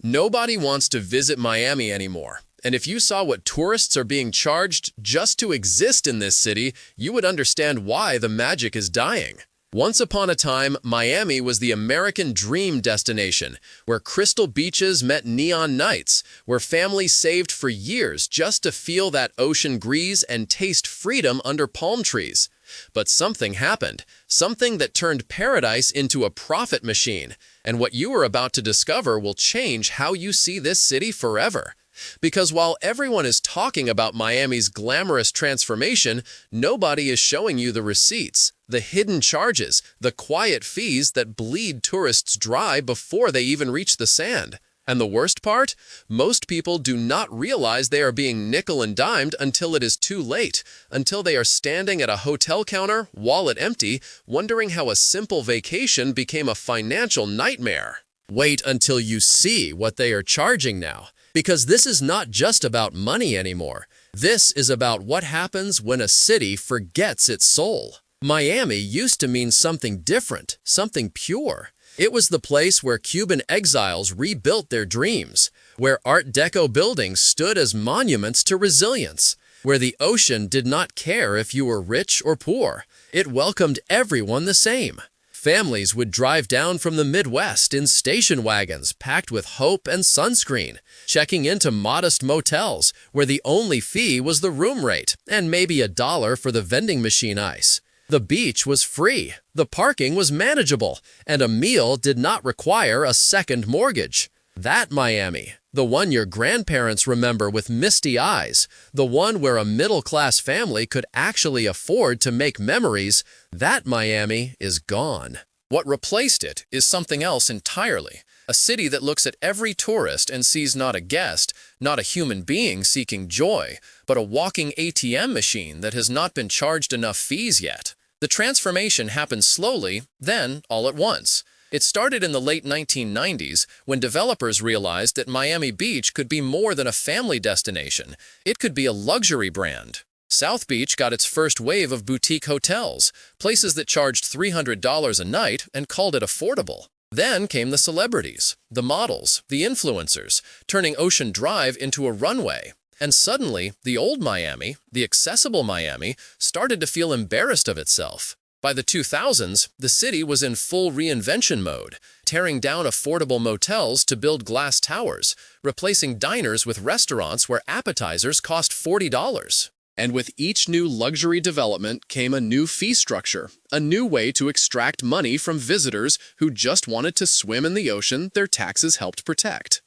Nobody wants to visit Miami anymore. And if you saw what tourists are being charged just to exist in this city, you would understand why the magic is dying. Once upon a time, Miami was the American dream destination, where crystal beaches met neon nights, where families saved for years just to feel that ocean breeze and taste freedom under palm trees. But something happened, something that turned paradise into a profit machine, and what you are about to discover will change how you see this city forever. Because while everyone is talking about Miami's glamorous transformation, nobody is showing you the receipts, the hidden charges, the quiet fees that bleed tourists dry before they even reach the sand. And the worst part? Most people do not realize they are being nickel and dimed until it is too late, until they are standing at a hotel counter, wallet empty, wondering how a simple vacation became a financial nightmare. Wait until you see what they are charging now. Because this is not just about money anymore. This is about what happens when a city forgets its soul. Miami used to mean something different, something pure. It was the place where Cuban exiles rebuilt their dreams, where Art Deco buildings stood as monuments to resilience, where the ocean did not care if you were rich or poor. It welcomed everyone the same. Families would drive down from the Midwest in station wagons packed with hope and sunscreen, checking into modest motels where the only fee was the room rate and maybe $1 for the vending machine ice. The beach was free, the parking was manageable, and a meal did not require a second mortgage. That Miami, the one your grandparents remember with misty eyes, the one where a middle-class family could actually afford to make memories, that Miami is gone. What replaced it is something else entirely. A city that looks at every tourist and sees not a guest, not a human being seeking joy, but a walking ATM machine that has not been charged enough fees yet. The transformation happened slowly, then all at once. It started in the late 1990s when developers realized that Miami Beach could be more than a family destination. It could be a luxury brand. South Beach got its first wave of boutique hotels, places that charged $300 a night and called it affordable. Then came the celebrities, the models, the influencers, turning Ocean Drive into a runway. And suddenly, the old Miami, the accessible Miami, started to feel embarrassed of itself. By the 2000s, the city was in full reinvention mode, tearing down affordable motels to build glass towers, replacing diners with restaurants where appetizers cost $40. And with each new luxury development came a new fee structure, a new way to extract money from visitors who just wanted to swim in the ocean their taxes helped protect.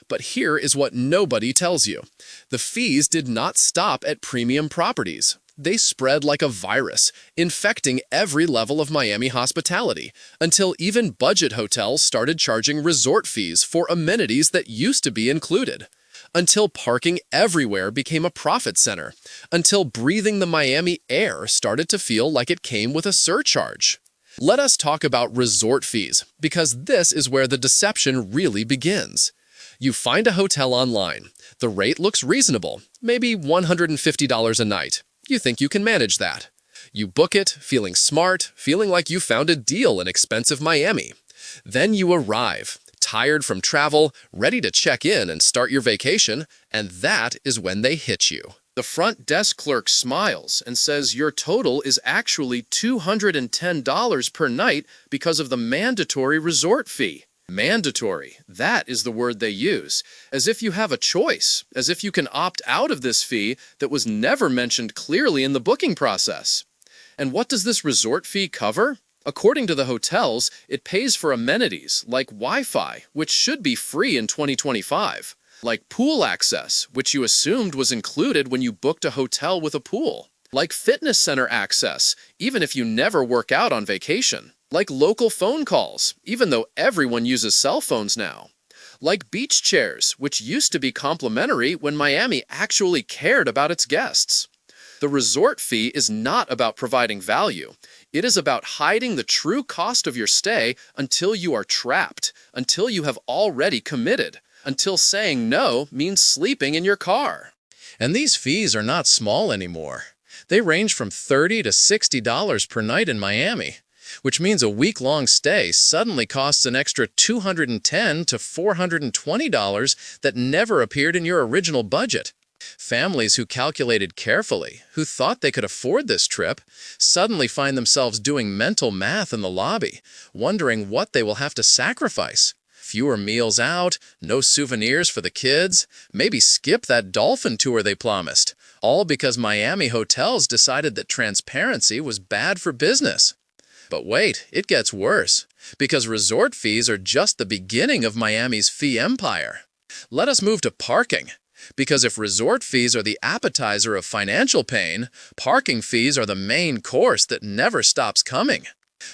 But here is what nobody tells you. The fees did not stop at premium properties. They spread like a virus, infecting every level of Miami hospitality, until even budget hotels started charging resort fees for amenities that used to be included. Until parking everywhere became a profit center. Until breathing the Miami air started to feel like it came with a surcharge. Let us talk about resort fees, because this is where the deception really begins. You find a hotel online. The rate looks reasonable, maybe $150 a night. You think you can manage that. You book it, feeling smart, feeling like you found a deal in expensive Miami. Then you arrive, tired from travel, ready to check in and start your vacation, and that is when they hit you. The front desk clerk smiles and says your total is actually $210 per night because of the mandatory resort fee. Mandatory, that is the word they use, as if you have a choice, as if you can opt out of this fee that was never mentioned clearly in the booking process. And what does this resort fee cover? According to the hotels, it pays for amenities like Wi-Fi, which should be free in 2025, like pool access, which you assumed was included when you booked a hotel with a pool, like fitness center access, even if you never work out on vacation. Like local phone calls, even though everyone uses cell phones now. Like beach chairs, which used to be complimentary when Miami actually cared about its guests. The resort fee is not about providing value. It is about hiding the true cost of your stay until you are trapped, until you have already committed, until saying no means sleeping in your car. And these fees are not small anymore. They range from $30 to $60 per night in Miami. which means a week-long stay suddenly costs an extra $210 to $420 that never appeared in your original budget. Families who calculated carefully, who thought they could afford this trip, suddenly find themselves doing mental math in the lobby, wondering what they will have to sacrifice. Fewer meals out, no souvenirs for the kids, maybe skip that dolphin tour they promised, all because Miami hotels decided that transparency was bad for business. But wait, it gets worse, because resort fees are just the beginning of Miami's fee empire. Let us move to parking. Because if resort fees are the appetizer of financial pain, parking fees are the main course that never stops coming.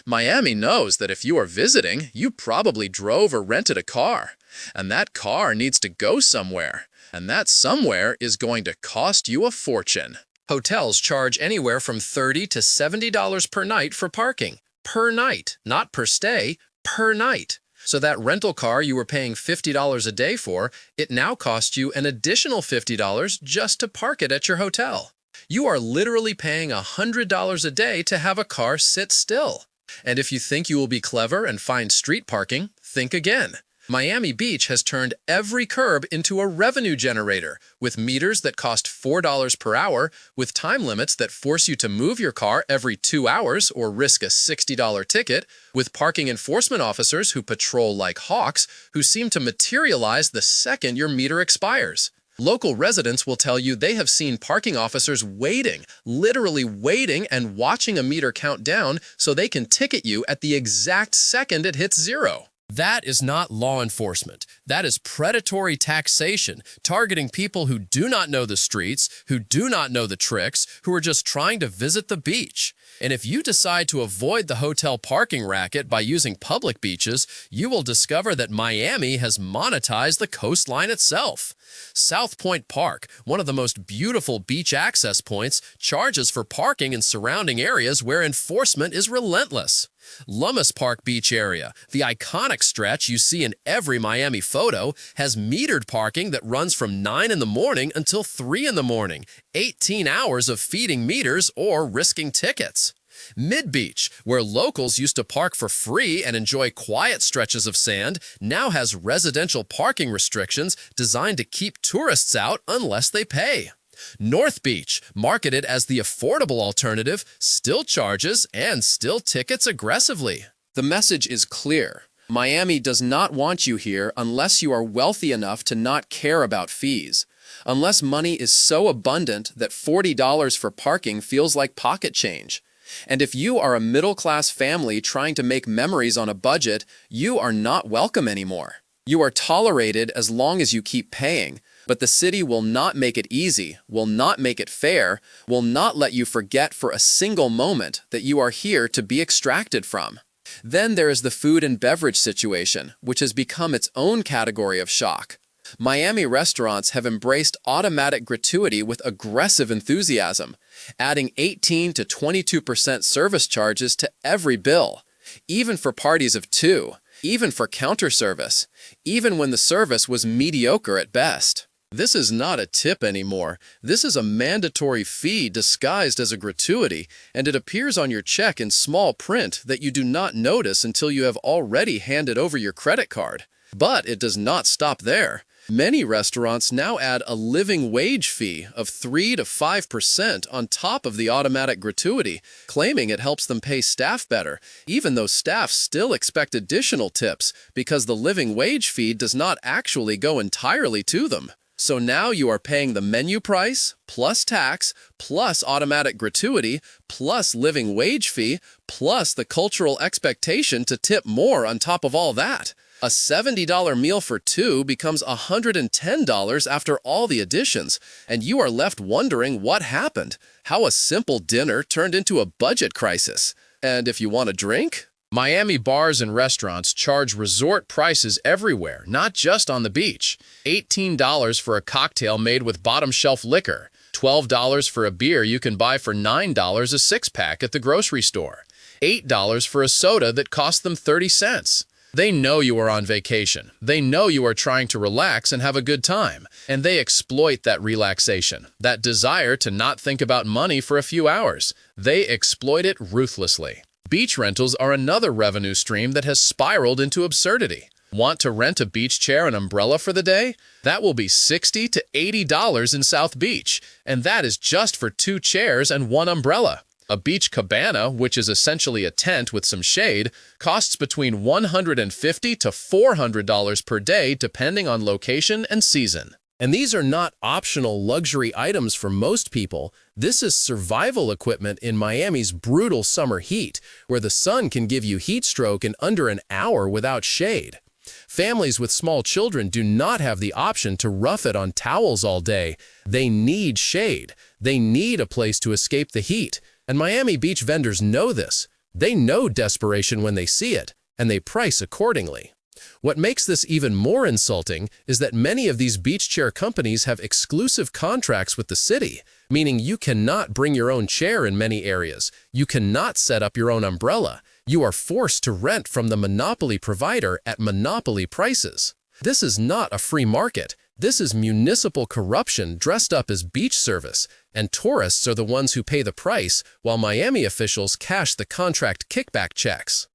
Miami knows that if you are visiting, you probably drove or rented a car, and that car needs to go somewhere, and that somewhere is going to cost you a fortune. Hotels charge anywhere from $30 to $70 per night for parking. Per night, not per stay, per night. So that rental car you were paying $50 a day for, it now costs you an additional $50 just to park it at your hotel. You are literally paying $100 a day to have a car sit still. And if you think you will be clever and find street parking, think again. Miami Beach has turned every curb into a revenue generator, with meters that cost $4 per hour, with time limits that force you to move your car every 2 hours or risk a $60 ticket, with parking enforcement officers who patrol like hawks, who seem to materialize the second your meter expires. Local residents will tell you they have seen parking officers waiting, literally waiting and watching a meter count down so they can ticket you at the exact second it hits zero. That is not law enforcement. That is predatory taxation, targeting people who do not know the streets, who do not know the tricks, who are just trying to visit the beach. And if you decide to avoid the hotel parking racket by using public beaches, you will discover that Miami has monetized the coastline itself. South Point Park, one of the most beautiful beach access points, charges for parking in surrounding areas where enforcement is relentless. Lummis Park Beach Area, the iconic stretch you see in every Miami photo, has metered parking that runs from 9 in the morning until 3 in the morning, 18 hours of feeding meters or risking tickets. Mid-Beach, where locals used to park for free and enjoy quiet stretches of sand, now has residential parking restrictions designed to keep tourists out unless they pay. North Beach, marketed as the affordable alternative, still charges and still tickets aggressively. The message is clear. Miami does not want you here unless you are wealthy enough to not care about fees. Unless money is so abundant that $40 for parking feels like pocket change. And if you are a middle-class family trying to make memories on a budget, you are not welcome anymore. You are tolerated as long as you keep paying, but the city will not make it easy, will not make it fair, will not let you forget for a single moment that you are here to be extracted from. Then there is the food and beverage situation, which has become its own category of shock. Miami restaurants have embraced automatic gratuity with aggressive enthusiasm, adding 18 to 22% service charges to every bill, even for parties of 2, even for counter service, even when the service was mediocre at best. This is not a tip anymore. This is a mandatory fee disguised as a gratuity, and it appears on your check in small print that you do not notice until you have already handed over your credit card. But it does not stop there. Many restaurants now add a living wage fee of 3 to 5% on top of the automatic gratuity, claiming it helps them pay staff better, even though staff still expect additional tips because the living wage fee does not actually go entirely to them. So now you are paying the menu price, plus tax, plus automatic gratuity, plus living wage fee, plus the cultural expectation to tip more on top of all that. A $70 meal for 2 becomes $110 after all the additions, and you are left wondering what happened, how a simple dinner turned into a budget crisis. And if you want a drink? Miami bars and restaurants charge resort prices everywhere, not just on the beach. $18 for a cocktail made with bottom-shelf liquor. $12 for a beer you can buy for $9 a six-pack at the grocery store. $8 for a soda that cost them 30 cents. They know you are on vacation. They know you are trying to relax and have a good time. And they exploit that relaxation, that desire to not think about money for a few hours. They exploit it ruthlessly. Beach rentals are another revenue stream that has spiraled into absurdity. Want to rent a beach chair and umbrella for the day? That will be $60 to $80 in South Beach, and that is just for 2 chairs and 1 umbrella. A beach cabana, which is essentially a tent with some shade, costs between $150 to $400 per day depending on location and season. And these are not optional luxury items for most people. This is survival equipment in Miami's brutal summer heat, where the sun can give you heat stroke in under an hour without shade. Families with small children do not have the option to rough it on towels all day. They need shade. They need a place to escape the heat. And Miami Beach vendors know this. They know desperation when they see it, and they price accordingly. What makes this even more insulting is that many of these beach chair companies have exclusive contracts with the city, meaning you cannot bring your own chair in many areas. You cannot set up your own umbrella. You are forced to rent from the monopoly provider at monopoly prices. This is not a free market. This is municipal corruption dressed up as beach service, and tourists are the ones who pay the price, while Miami officials cash the contract kickback checks.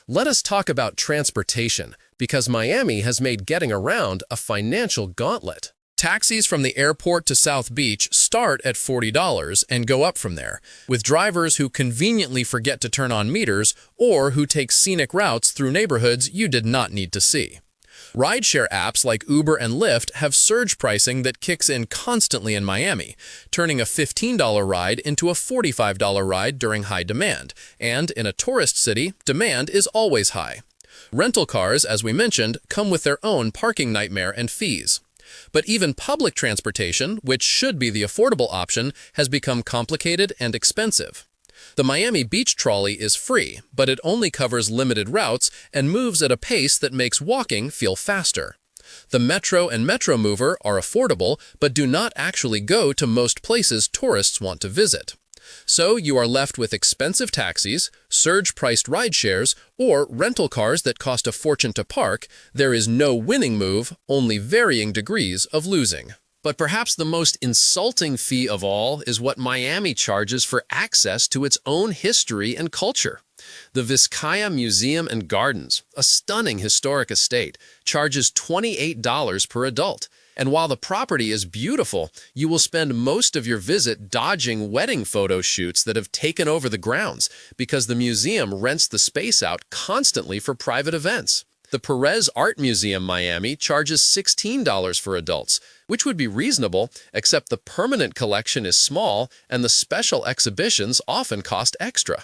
Let us talk about transportation, because Miami has made getting around a financial gauntlet. Taxis from the airport to South Beach start at $40 and go up from there, with drivers who conveniently forget to turn on meters or who take scenic routes through neighborhoods you did not need to see. Rideshare apps like Uber and Lyft have surge pricing that kicks in constantly in Miami, turning a $15 ride into a $45 ride during high demand, and in a tourist city, demand is always high. Rental cars, as we mentioned, come with their own parking nightmare and fees. But even public transportation, which should be the affordable option, has become complicated and expensive. The Miami Beach Trolley is free, but it only covers limited routes and moves at a pace that makes walking feel faster. The Metro and Metro Mover are affordable, but do not actually go to most places tourists want to visit. So you are left with expensive taxis, surge-priced rideshares, or rental cars that cost a fortune to park. There is no winning move, only varying degrees of losing. But perhaps the most insulting fee of all is what Miami charges for access to its own history and culture. The Vizcaya Museum and Gardens, a stunning historic estate, charges $28 per adult. And while the property is beautiful, you will spend most of your visit dodging wedding photo shoots that have taken over the grounds because the museum rents the space out constantly for private events. The Perez Art Museum Miami charges $16 for adults, which would be reasonable, except the permanent collection is small and the special exhibitions often cost extra.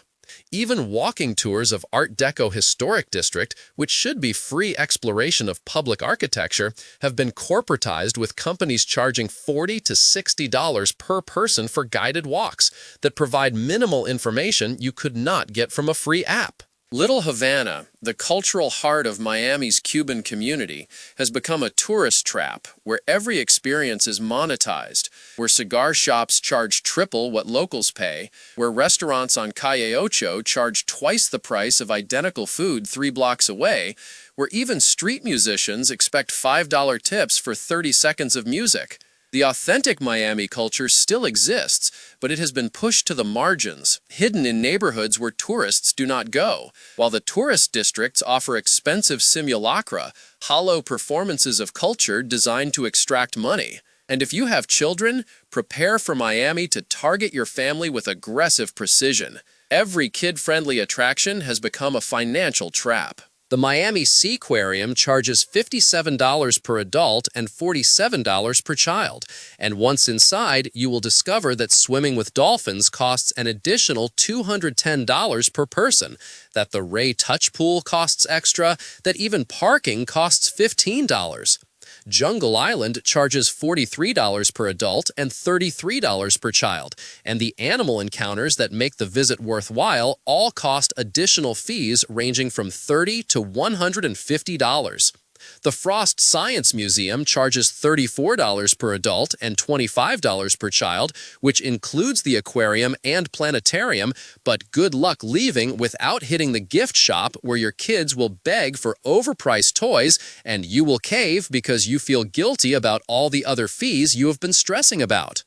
Even walking tours of Art Deco Historic District, which should be free exploration of public architecture, have been corporatized with companies charging $40 to $60 per person for guided walks that provide minimal information you could not get from a free app. Little Havana, the cultural heart of Miami's Cuban community, has become a tourist trap where every experience is monetized, where cigar shops charge triple what locals pay, where restaurants on Calle Ocho charge twice the price of identical food 3 blocks away, where even street musicians expect $5 tips for 30 seconds of music. The authentic Miami culture still exists, but it has been pushed to the margins, hidden in neighborhoods where tourists do not go, while the tourist districts offer expensive simulacra, hollow performances of culture designed to extract money. And if you have children, prepare for Miami to target your family with aggressive precision. Every kid-friendly attraction has become a financial trap. The Miami Seaquarium charges $57 per adult and $47 per child, and once inside, you will discover that swimming with dolphins costs an additional $210 per person, that the Ray Touch Pool costs extra, that even parking costs $15. Jungle Island charges $43 per adult and $33 per child, and the animal encounters that make the visit worthwhile all cost additional fees ranging from $30 to $150. The Frost Science Museum charges $34 per adult and $25 per child, which includes the aquarium and planetarium, but good luck leaving without hitting the gift shop where your kids will beg for overpriced toys and you will cave because you feel guilty about all the other fees you have been stressing about.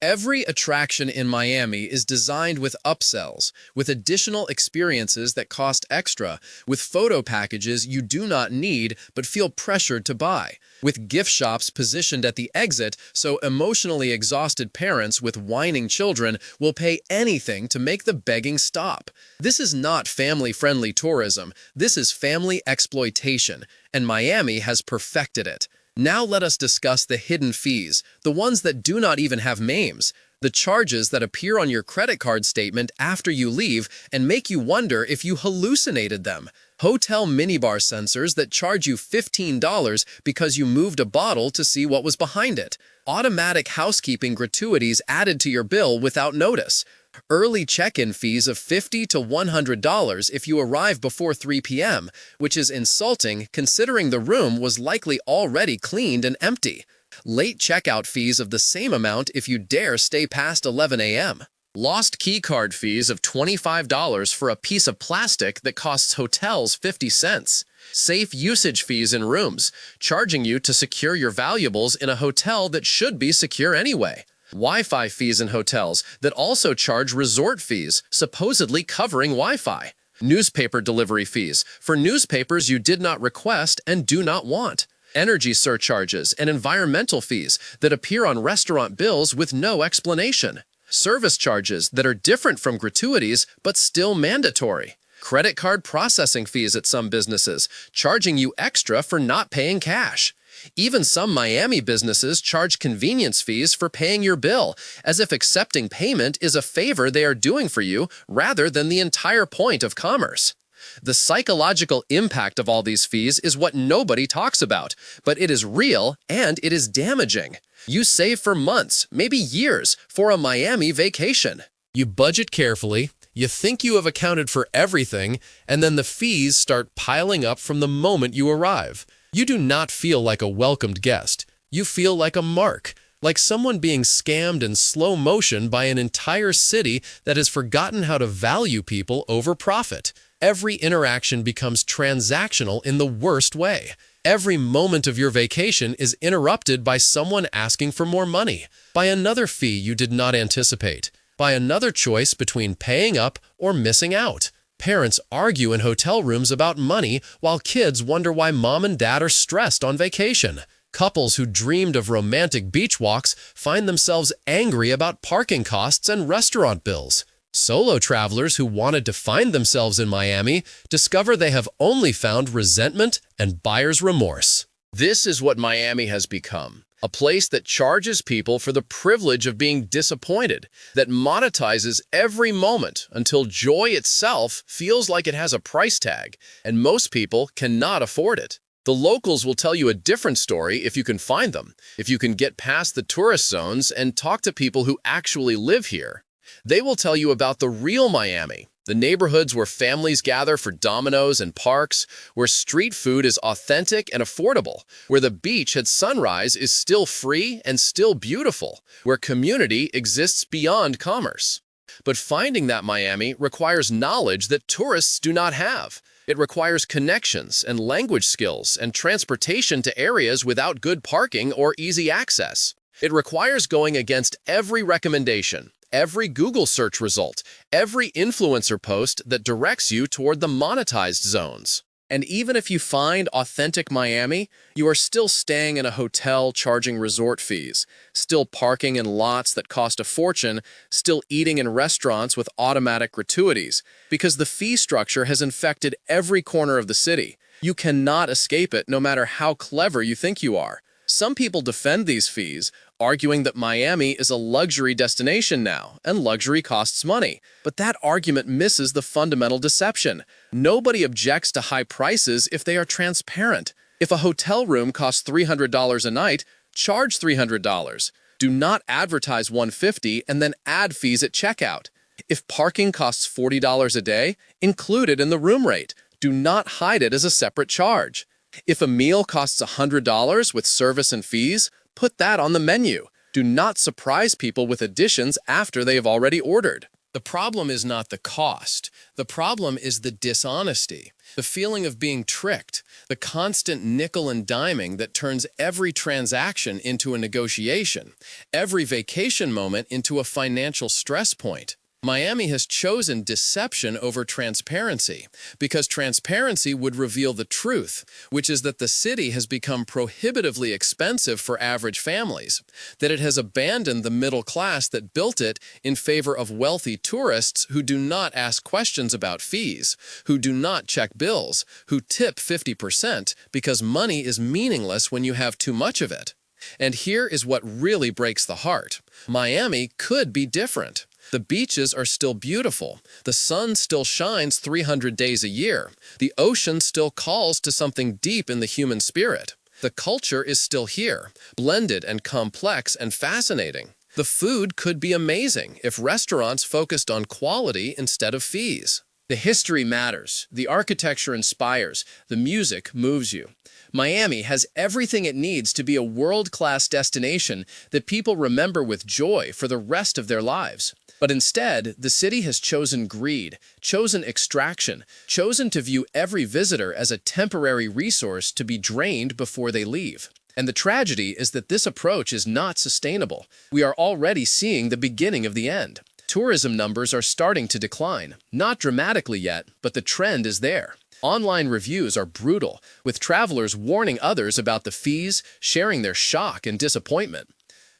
Every attraction in Miami is designed with upsells, with additional experiences that cost extra, with photo packages you do not need but feel pressured to buy, with gift shops positioned at the exit so emotionally exhausted parents with whining children will pay anything to make the begging stop. This is not family-friendly tourism, this is family exploitation, and Miami has perfected it. Now let us discuss the hidden fees, the ones that do not even have names, the charges that appear on your credit card statement after you leave and make you wonder if you hallucinated them. Hotel minibar sensors that charge you $15 because you moved a bottle to see what was behind it. Automatic housekeeping gratuities added to your bill without notice. Early check-in fees of $50 to $100 if you arrive before 3 p.m., which is insulting considering the room was likely already cleaned and empty. Late checkout fees of the same amount if you dare stay past 11 a.m. Lost key card fees of $25 for a piece of plastic that costs hotels 50 cents. Safe usage fees in rooms, charging you to secure your valuables in a hotel that should be secure anyway. Wi-Fi fees in hotels that also charge resort fees, supposedly covering Wi-Fi. Newspaper delivery fees for newspapers you did not request and do not want. Energy surcharges and environmental fees that appear on restaurant bills with no explanation. Service charges that are different from gratuities but still mandatory. Credit card processing fees at some businesses, charging you extra for not paying cash. Even some Miami businesses charge convenience fees for paying your bill, as if accepting payment is a favor they are doing for you rather than the entire point of commerce. The psychological impact of all these fees is what nobody talks about, but it is real and it is damaging. You save for months, maybe years, for a Miami vacation. You budget carefully, you think you have accounted for everything, and then the fees start piling up from the moment you arrive. You do not feel like a welcomed guest. You feel like a mark, like someone being scammed in slow motion by an entire city that has forgotten how to value people over profit. Every interaction becomes transactional in the worst way. Every moment of your vacation is interrupted by someone asking for more money, by another fee you did not anticipate, by another choice between paying up or missing out. Parents argue in hotel rooms about money while kids wonder why mom and dad are stressed on vacation. Couples who dreamed of romantic beach walks find themselves angry about parking costs and restaurant bills. Solo travelers who wanted to find themselves in Miami discover they have only found resentment and buyer's remorse. This is what Miami has become. A place that charges people for the privilege of being disappointed, that monetizes every moment until joy itself feels like it has a price tag, and most people cannot afford it. The locals will tell you a different story if you can find them, if you can get past the tourist zones and talk to people who actually live here. They will tell you about the real Miami, the neighborhoods where families gather for Domino's and parks, where street food is authentic and affordable, where the beach at sunrise is still free and still beautiful, where community exists beyond commerce. But finding that Miami requires knowledge that tourists do not have. It requires connections and language skills and transportation to areas without good parking or easy access. It requires going against every recommendation, every Google search result, every influencer post that directs you toward the monetized zones. And even if you find authentic Miami, you are still staying in a hotel charging resort fees, still parking in lots that cost a fortune, still eating in restaurants with automatic gratuities, because the fee structure has infected every corner of the city. You cannot escape it no matter how clever you think you are. Some people defend these fees, arguing that Miami is a luxury destination now, and luxury costs money. But that argument misses the fundamental deception. Nobody objects to high prices if they are transparent. If a hotel room costs $300 a night, charge $300. Do not advertise $150 and then add fees at checkout. If parking costs $40 a day, include it in the room rate. Do not hide it as a separate charge. If a meal costs $100 with service and fees, put that on the menu. Do not surprise people with additions after they have already ordered. The The problem is not the cost. The problem is the dishonesty, the feeling of being tricked, the constant nickel and diming that turns every transaction into a negotiation, every vacation moment into a financial stress point. Miami has chosen deception over transparency because transparency would reveal the truth, which is that the city has become prohibitively expensive for average families, that it has abandoned the middle class that built it in favor of wealthy tourists who do not ask questions about fees, who do not check bills, who tip 50% because money is meaningless when you have too much of it. And here is what really breaks the heart. Miami could be different. The beaches are still beautiful. The sun still shines 300 days a year. The ocean still calls to something deep in the human spirit. The culture is still here, blended and complex and fascinating. The food could be amazing if restaurants focused on quality instead of fees. The history matters. The architecture inspires. The music moves you. Miami has everything it needs to be a world-class destination that people remember with joy for the rest of their lives. But instead, the city has chosen greed, chosen extraction, chosen to view every visitor as a temporary resource to be drained before they leave. And the tragedy is that this approach is not sustainable. We are already seeing the beginning of the end. Tourism numbers are starting to decline, not dramatically yet, but the trend is there. Online reviews are brutal, with travelers warning others about the fees, sharing their shock and disappointment.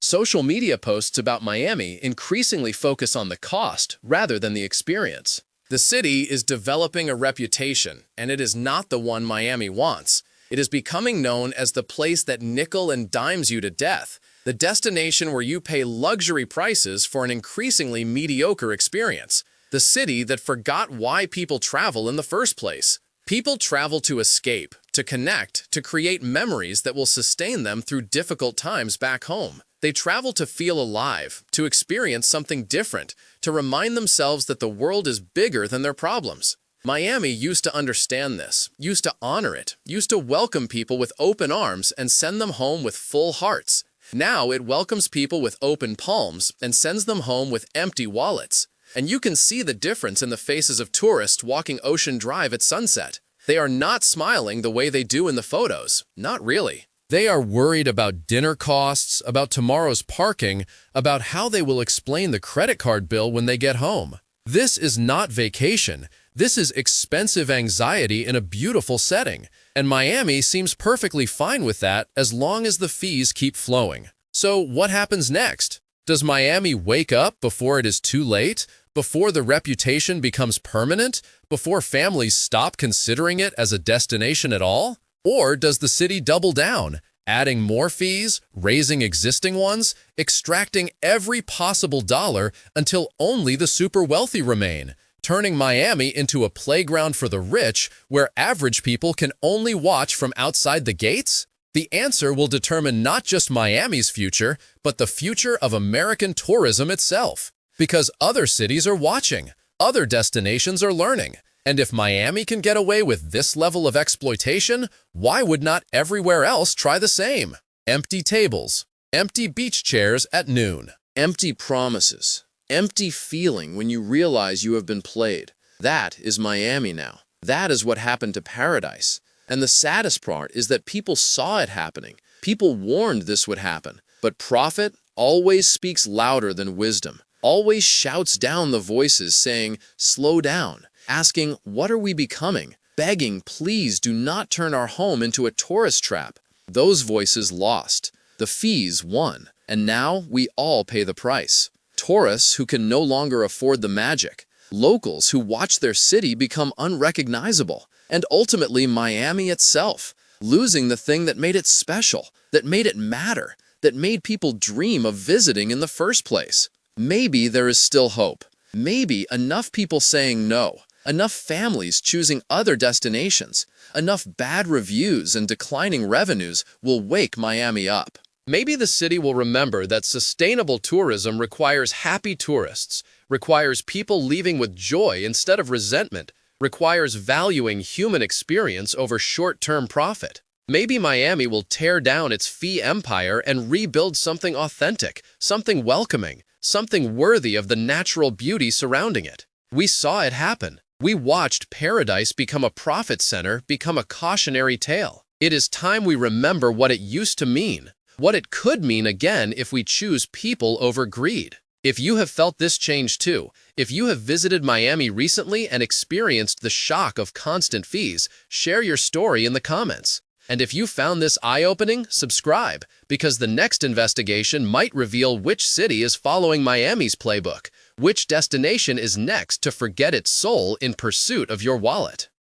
Social media posts about Miami increasingly focus on the cost rather than the experience. The city is developing a reputation, and it is not the one Miami wants. It is becoming known as the place that nickel and dimes you to death, the destination where you pay luxury prices for an increasingly mediocre experience, the city that forgot why people travel in the first place. People travel to escape, to connect, to create memories that will sustain them through difficult times back home. They travel to feel alive, to experience something different, to remind themselves that the world is bigger than their problems. Miami used to understand this, used to honor it, used to welcome people with open arms and send them home with full hearts. Now it welcomes people with open palms and sends them home with empty wallets. And you can see the difference in the faces of tourists walking Ocean Drive at sunset. They are not smiling the way they do in the photos. Not really. They are worried about dinner costs, about tomorrow's parking, about how they will explain the credit card bill when they get home. This is not vacation. This is expensive anxiety in a beautiful setting. And Miami seems perfectly fine with that as long as the fees keep flowing. So what happens next? Does Miami wake up before it is too late? Before the reputation becomes permanent? Before families stop considering it as a destination at all? Or does the city double down, adding more fees, raising existing ones, extracting every possible dollar until only the super wealthy remain, turning Miami into a playground for the rich where average people can only watch from outside the gates? The answer will determine not just Miami's future, but the future of American tourism itself. Because other cities are watching, other destinations are learning. And if Miami can get away with this level of exploitation, why would not everywhere else try the same? Empty tables, empty beach chairs at noon, empty promises, empty feeling when you realize you have been played. That is Miami now. That is what happened to Paradise. And the saddest part is that people saw it happening. People warned this would happen. But profit always speaks louder than wisdom, always shouts down the voices saying, "Slow down," asking, "What are we becoming?" Begging, "Please do not turn our home into a tourist trap." Those voices lost. The fees won. And now we all pay the price. Tourists who can no longer afford the magic. Locals who watch their city become unrecognizable. And ultimately Miami itself, losing the thing that made it special, that made it matter, that made people dream of visiting in the first place. Maybe there is still hope. Maybe enough people saying no, enough families choosing other destinations, enough bad reviews and declining revenues will wake Miami up. Maybe the city will remember that sustainable tourism requires happy tourists, requires people leaving with joy instead of resentment, requires valuing human experience over short-term profit. Maybe Miami will tear down its fee empire and rebuild something authentic, something welcoming, something worthy of the natural beauty surrounding it. We saw it happen. We watched paradise become a profit center, become a cautionary tale. It is time we remember what it used to mean, what it could mean again if we choose people over greed. If you have felt this change too, if you have visited Miami recently and experienced the shock of constant fees, share your story in the comments. And if you found this eye-opening, subscribe, because the next investigation might reveal which city is following Miami's playbook, which destination is next to forget its soul in pursuit of your wallet.